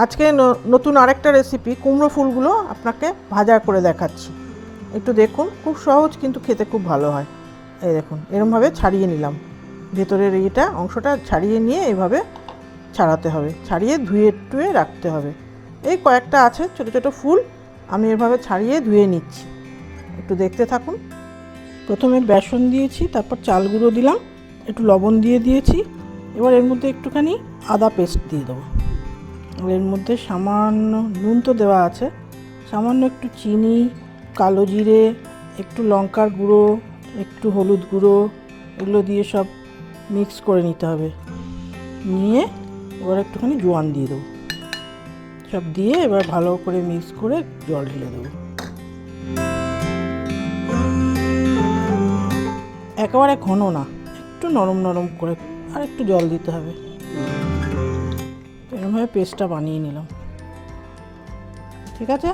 আজকে নতুন আরেকটা রেসিপি কুমড়ো ফুলগুলো আপনাকে ভাজা করে দেখাচ্ছি। একটু দেখুন, খুব সহজ কিন্তু খেতে খুব ভালো হয়। এই দেখুন, এরকমভাবে ছাড়িয়ে নিলাম, ভেতরের এইটা অংশটা ছাড়িয়ে নিয়ে এভাবে ছাড়াতে হবে, ছাড়িয়ে ধুয়ে টুয়ে রাখতে হবে। এই কয়েকটা আছে ছোটো ছোটো ফুল, আমি এভাবে ছাড়িয়ে ধুয়ে নিচ্ছি। একটু দেখতে থাকুন। প্রথমে বেসন দিয়েছি, তারপর চাল গুঁড়ো দিলাম, একটু লবণ দিয়ে দিয়েছি। এবার এর মধ্যে একটুখানি আদা পেস্ট দিয়ে দেবো। এর মধ্যে সামান্য নুন তো দেওয়া আছে, সামান্য একটু চিনি, কালো জিরে, একটু লঙ্কার গুঁড়ো, একটু হলুদ গুঁড়ো, এগুলো দিয়ে সব মিক্স করে নিতে হবে। নিয়ে এবার একটুখানি জোয়ান দিয়ে দেবো। সব দিয়ে এবার ভালো করে মিক্স করে জল ঢেলে দেবো। একেবারে ঘন না, একটু নরম নরম করে, আর একটু জল দিতে হবে। এরকমভাবে পেস্টটা বানিয়ে নিলাম। ঠিক আছে,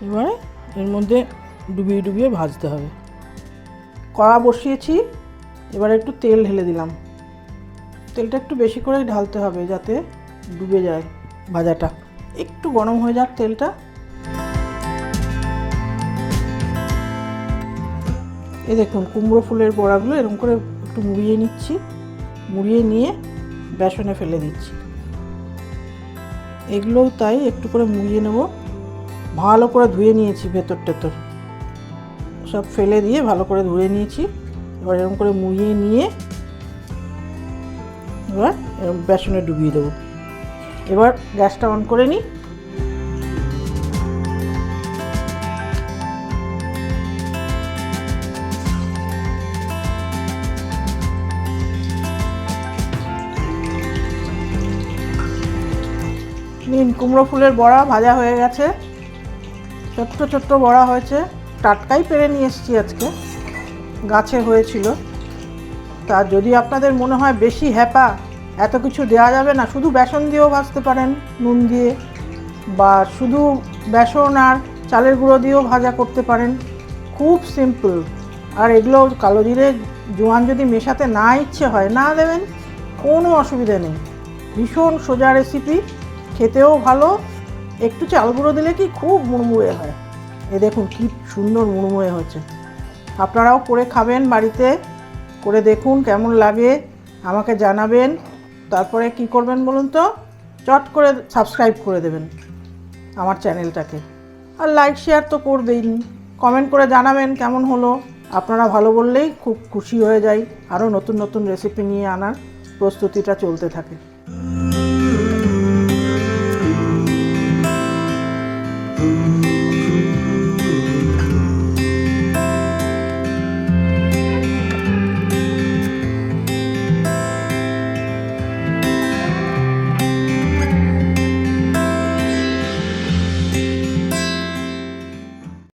এবারে এর মধ্যে ডুবিয়ে ডুবিয়ে ভাজতে হবে। কড়া বসিয়েছি, এবারে একটু তেল ঢেলে দিলাম। তেলটা একটু বেশি করে ঢালতে হবে যাতে ডুবে যায় ভাজাটা। একটু গরম হয়ে যাক তেলটা। এই দেখুন, কুমড়ো ফুলের বড়াগুলো এরকম করে একটু মুড়িয়ে নিচ্ছি, মুড়িয়ে নিয়ে বেসনে ফেলে দিচ্ছি। এগুলোও তাই একটু করে মুড়িয়ে নেব। ভালো করে ধুয়ে নিয়েছি, ভেতর টেতর সব ফেলে দিয়ে ভালো করে ধুয়ে নিয়েছি। এবার এরকম করে মুড়িয়ে নিয়ে এবার এরকম বেসনে ডুবিয়ে দেবো। এবার গ্যাসটা অন করে নিই। কুমড়ো ফুলের বড়া ভাজা হয়ে গেছে, ছোট্ট ছোট্ট বড়া হয়েছে। টাটকাই পেরে নিয়ে এসেছি আজকে, গাছে হয়েছিল। তা যদি আপনাদের মনে হয় বেশি হ্যাপা, এত কিছু দেওয়া যাবে না, শুধু বেসন দিয়েও ভাজতে পারেন নুন দিয়ে, বা শুধু বেসন আর চালের গুঁড়ো দিয়েও ভাজা করতে পারেন। খুব সিম্পল। আর এগুলো কালো জিরে জোয়ান যদি মেশাতে না ইচ্ছে হয় না দেবেন, কোনো অসুবিধা নেই। ভীষণ সোজা রেসিপি, খেতেও ভালো। একটু চাল গুঁড়ো দিলে কি খুব মুড়মুড়ে হয়। এ দেখুন কি সুন্দর মুড়মুড়ে হয়েছে। আপনারাও করে খাবেন, বাড়িতে করে দেখুন কেমন লাগে, আমাকে জানাবেন। তারপরে কি করবেন বলুন তো, চট করে সাবস্ক্রাইব করে দেবেন আমার চ্যানেলটাকে, আর লাইক শেয়ার তো করবেন। কমেন্ট করে জানাবেন কেমন হলো। আপনারা ভালো বললেই খুব খুশি হয়ে যাই, আরও নতুন নতুন রেসিপি নিয়ে আনার প্রস্তুতিটা চলতে থাকে।